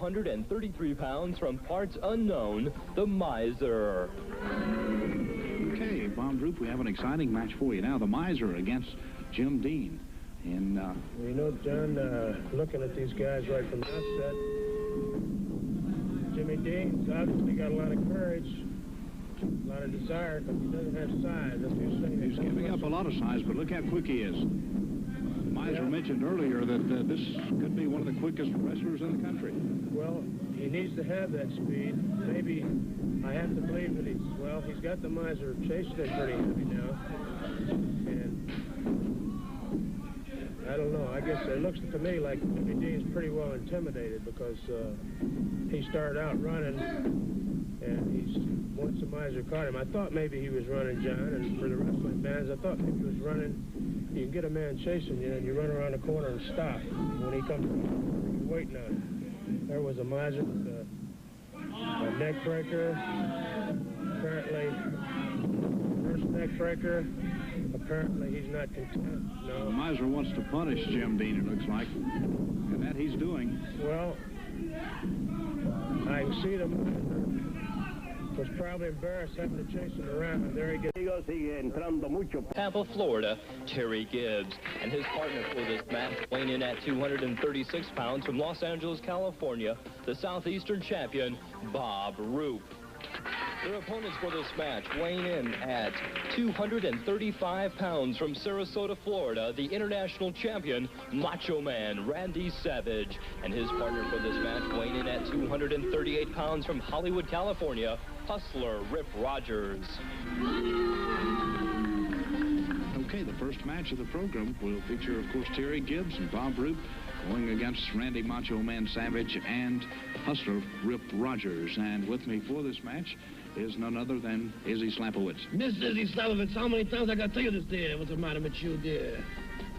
133 pounds from parts unknown, the Miser. Okay, Bob Droop, we have an exciting match for you now. The Miser against Jim Dean. And, you know, John, looking at these guys right from the outset, Jimmy Dean's obviously got a lot of courage, a lot of desire, but he doesn't have size. He's giving up a lot of size, but look how quick he is. Miser mentioned earlier that this could be one of the quickest wrestlers in the country. Well, he needs to have that speed. Maybe I have to believe that he's got the Miser chasing him pretty heavy now. And I don't know. I guess it looks to me like Jimmy Dean's pretty well intimidated because he started out running, and once the Miser caught him, I thought maybe he was running, John, and for the wrestling fans, I thought maybe he was running. You can get a man chasing you, and you run around the corner and stop. When he comes, you're waiting on him. There was a Miser with a neck breaker. Apparently, first neck breaker. Apparently, he's not content. No. The Miser wants to punish Jim Dean, it looks like, and that he's doing. Well, I can see the Miser was probably embarrassed having to chase him around, and there he gets. Tampa, Florida, Terry Gibbs, and his partner for this match, weighing in at 236 pounds from Los Angeles, California, the Southeastern champion, Bob Roop. Their opponents for this match, weighing in at 235 pounds from Sarasota, Florida, the international champion, Macho Man Randy Savage, and his partner for this match, weighing in at 238 pounds from Hollywood, California, Hustler Rip Rogers. Okay, the first match of the program will feature, of course, Terry Gibbs and Bob Roop going against Randy Macho Man Savage and Hustler Rip Rogers. And with me for this match is none other than Izzy Slapowitz. Mr. Izzy Slapowitz, how many times I got to tell you this, dear? What's the matter with you, dear?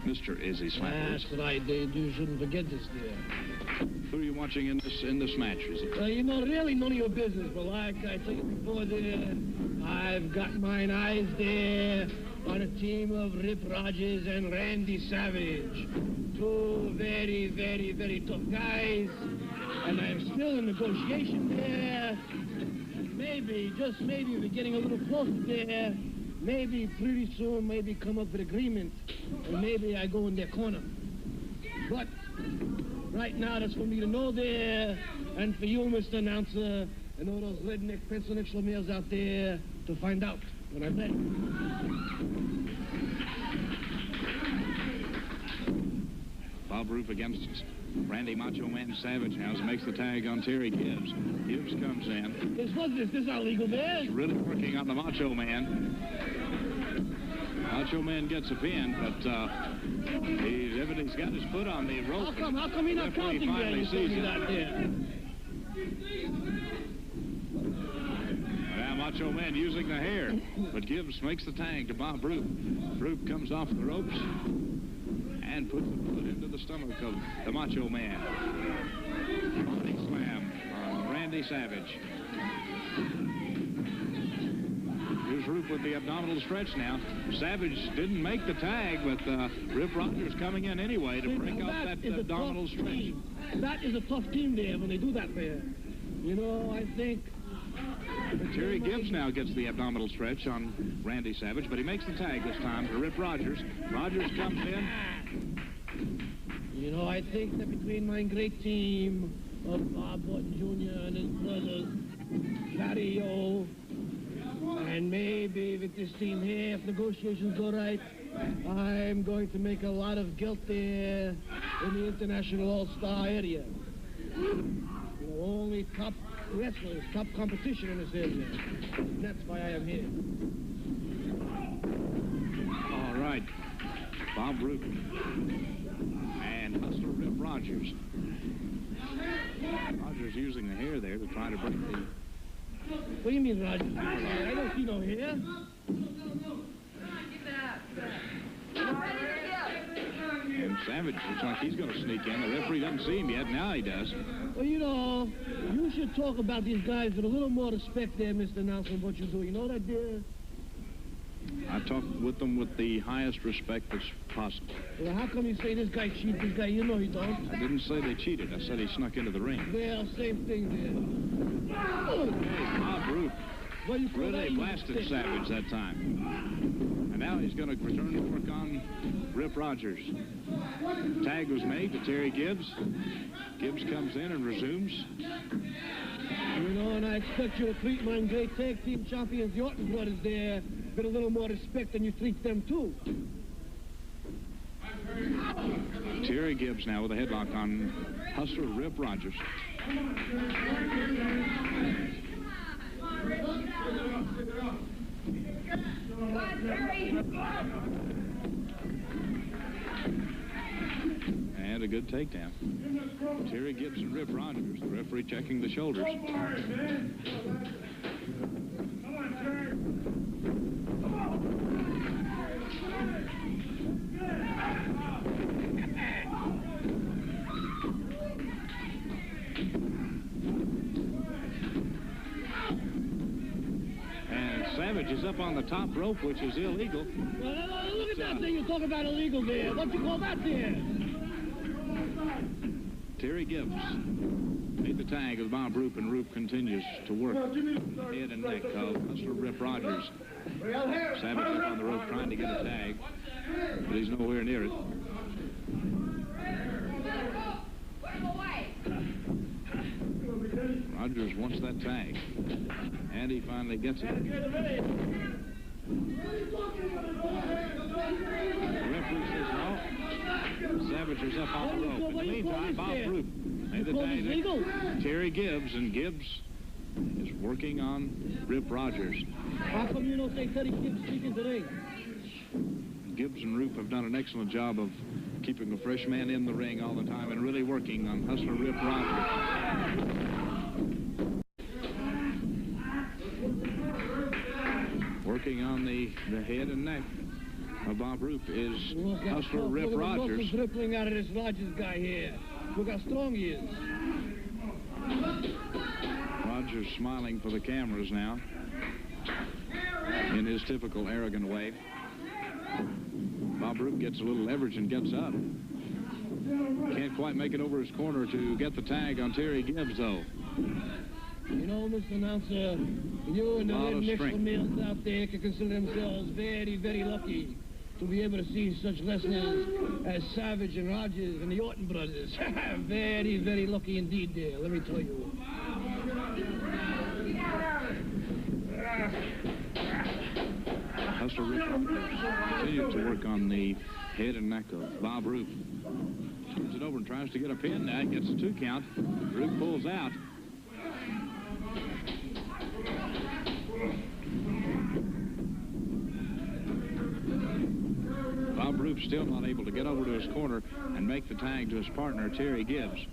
Mr. Izzy Slapowitz. That's right, dear. You shouldn't forget this, dear. Who are you watching in this match, Izzy? You know, really none of your business, but like I told you before, dear, I've got mine eyes there on a team of Rip Rogers and Randy Savage. Two very, very, very tough guys, and I'm still in negotiation there. Maybe, just maybe, we're getting a little closer there. Maybe pretty soon, maybe come up with agreement, and maybe I go in their corner. But right now, that's for me to know there, and for you, Mr. Announcer, and all those redneck pencil neck Schlemiers out there to find out when I'm ready. Bob Roop against Randy Macho Man Savage now makes the tag on Terry Gibbs. Gibbs comes in. This is not legal, man. He's really working on the Macho Man. Macho Man gets a pin, but he's got his foot on the rope. How come he's not counting there? Finally sees it. Now Macho Man using the hair, but Gibbs makes the tag to Bob Roop. Roop comes off the ropes and puts the foot into the stomach of the Macho Man. Body slam on Randy Savage. Here's Roop with the abdominal stretch now. Savage didn't make the tag, but Rip Rogers coming in anyway to break off that abdominal stretch. That is a tough team there when they do that there. You know, I think... Terry Gibbs now gets the abdominal stretch on Randy Savage, but he makes the tag this time to Rip Rogers. Rogers comes in. You know, I think that between my great team of Bob Orton Jr. and his brothers, Larry O, and maybe with this team here, if negotiations go right, I'm going to make a lot of guilt there in the International All-Star area. You know, only top wrestlers, top competition in this area. And that's why I am here. All right. Bob Roop and Hustler Rip Rogers. Rogers using the hair there to try to break the... What do you mean, Rogers? I don't see no hair. And Savage looks like he's going to sneak in. The referee doesn't see him yet. Now he does. Well, you know, you should talk about these guys with a little more respect there, Mr. Announcer, what you do. You know that, dear? I talk with them with the highest respect that's possible. Well, how come you say this guy cheats, this guy? You know he don't. I didn't say they cheated. I said he snuck into the ring. Well, same thing there. Hey, Bob Roop What do you call really that? blasted Savage that time. And now he's going to return to work on Rip Rogers. Tag was made to Terry Gibbs. Gibbs comes in and resumes. You know, and I expect you to treat my great tag team champions, the Orton brothers there, with a little more respect than you treat them too. Terry Gibbs now with a headlock on Hustler Rip Rogers. And a good takedown. Terry Gibbs and Rip Rogers, the referee checking the shoulders. Savage is up on the top rope, which is illegal. Well, look at that thing you talk about illegal there. What do you call that there? Terry Gibbs made the tag with Bob Roop, and Roop continues to work head and neck of Hustler Rip Rogers. Savage up on the rope trying to get a tag, but he's nowhere near it. Rogers wants that tag, and he finally gets it. The referee says no. Savage is up on the rope. In the meantime, Bob Roop made the tag. Terry Gibbs, and Gibbs is working on Rip Rogers. How come you don't say Terry Gibbs speaking today? Gibbs and Roop have done an excellent job of keeping a fresh man in the ring all the time and really working on Hustler Rip Rogers. Working on the head and neck of Bob Roop is Hustler Rip Rogers. Look dribbling out of this Rogers guy here. Look how strong he is. Rogers smiling for the cameras now in his typical arrogant way. Bob Roop gets a little leverage and gets up. Can't quite make it over his corner to get the tag on Terry Gibbs, though. You know, Mr. Announcer, you and the rednecks males out there can consider themselves very, very lucky to be able to see such wrestlers as Savage and Rogers and the Orton brothers. Very, very lucky indeed there, let me tell you. Hustler Rip continues to work on the head and neck of Bob Roop. Turns it over and tries to get a pin. Now gets a 2 count. Roop pulls out. Bob Roop still not able to get over to his corner and make the tag to his partner, Terry Gibbs.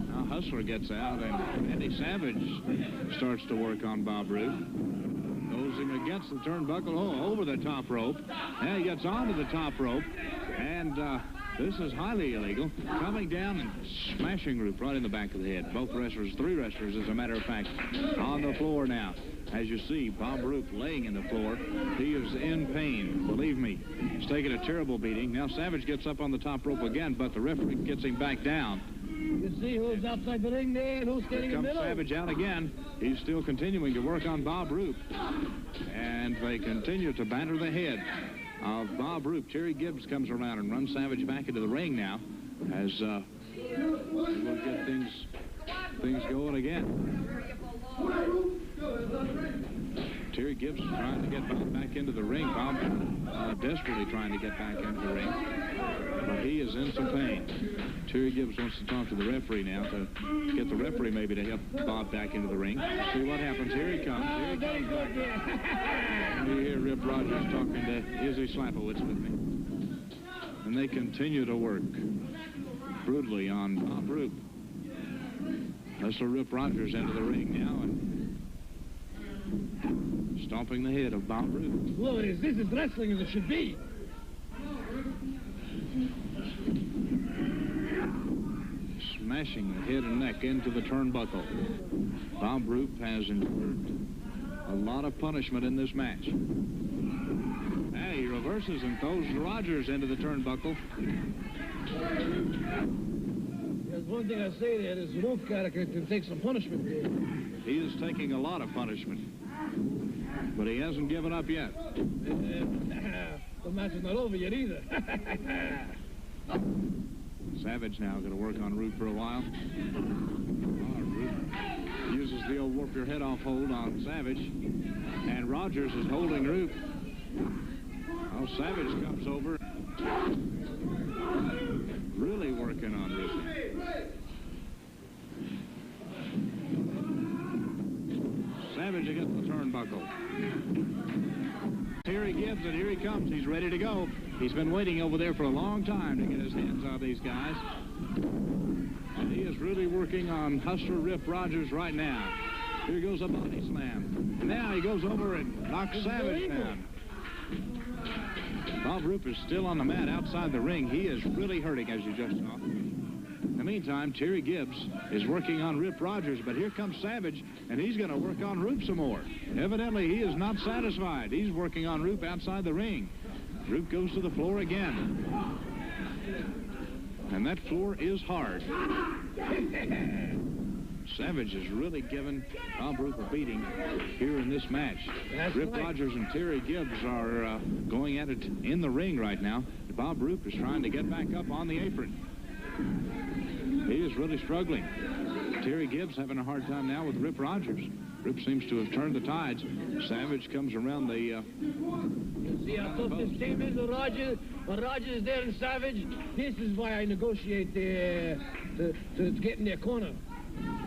Now Hustler gets out, and Andy Savage starts to work on Bob Roop. Goes him against the turnbuckle, over the top rope. Now he gets onto the top rope, and this is highly illegal. Coming down and smashing Roop right in the back of the head. Both wrestlers, 3 wrestlers, as a matter of fact, on the floor now. As you see, Bob Roop laying in the floor. He is in pain, believe me. He's taking a terrible beating. Now Savage gets up on the top rope again, but the referee gets him back down. You see who's outside the ring there and who's standing in the middle? Savage out again. He's still continuing to work on Bob Roop. And they continue to batter the head of Bob Roop. Terry Gibbs comes around and runs Savage back into the ring now as we'll get things going again. Terry Gibbs is trying to get Bob back into the ring. Bob desperately trying to get back into the ring, but he is in some pain. Terry Gibbs wants to talk to the referee now to get the referee maybe to help Bob back into the ring. See what happens. Here he comes. Here he comes. We hear Rip Rogers talking to Izzy Slapowitz with me. And they continue to work brutally on Bob Roop. Hustler Rip Rogers into the ring now and stomping the head of Bob Roop. Well, this is wrestling as it should be. smashing the head and neck into the turnbuckle. Bob Roop has endured a lot of punishment in this match. And he reverses and throws Rogers into the turnbuckle. There's one thing I say there, this Roop character can take some punishment there. He is taking a lot of punishment, but he hasn't given up yet. The match is not over yet either. Savage now going to work on Roop for a while. Roop uses the old warp your head off hold on Savage, and Rogers is holding Roop. Oh, Savage comes over, really working on Roop. Savage against the turnbuckle. Terry Gibbs, and here he comes. He's ready to go. He's been waiting over there for a long time to get his hands on these guys. And he is really working on Hustler Rip Rogers right now. Here goes a body slam. Now he goes over and knocks Savage down. Bob Roop is still on the mat outside the ring. He is really hurting, as you just saw. In the meantime, Terry Gibbs is working on Rip Rogers, but here comes Savage, and he's going to work on Roop some more. Evidently, he is not satisfied. He's working on Roop outside the ring. Roop goes to the floor again. And that floor is hard. Savage is really giving Bob Roop a beating here in this match. Rip Rogers and Terry Gibbs are going at it in the ring right now. Bob Roop is trying to get back up on the apron. He is really struggling. Terry Gibbs having a hard time now with Rip Rogers. Rip seems to have turned the tides. Savage comes around the... You see how tough this team is with Rogers? When Rogers is there and Savage, this is why I negotiate to get in their corner.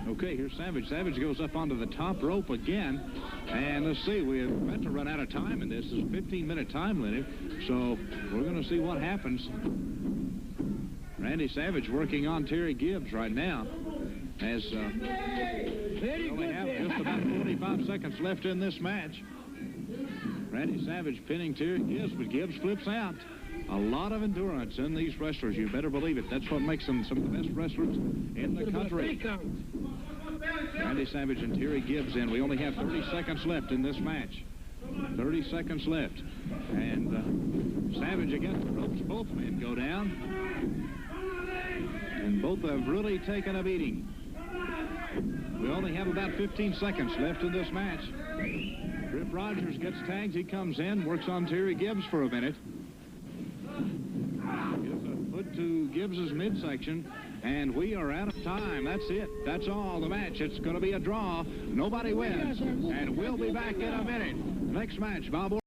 Okay, here's Savage. Savage goes up onto the top rope again. And let's see, we're about to run out of time in this. This is a 15-minute time limit. So we're going to see what happens. Randy Savage working on Terry Gibbs right now. As we only have just about 45 seconds left in this match. Randy Savage pinning Terry Gibbs, but Gibbs flips out. A lot of endurance in these wrestlers. You better believe it. That's what makes them some of the best wrestlers in the country. Randy Savage and Terry Gibbs in. We only have 30 seconds left in this match. 30 seconds left. And Savage against the ropes. Both men go down. And both have really taken a beating. We only have about 15 seconds left in this match. Rip Rogers gets tagged. He comes in, works on Terry Gibbs for a minute. Gives a foot to Gibbs's midsection, and we are out of time. That's it. That's all the match. It's going to be a draw. Nobody wins. And we'll be back in a minute. Next match, Bob.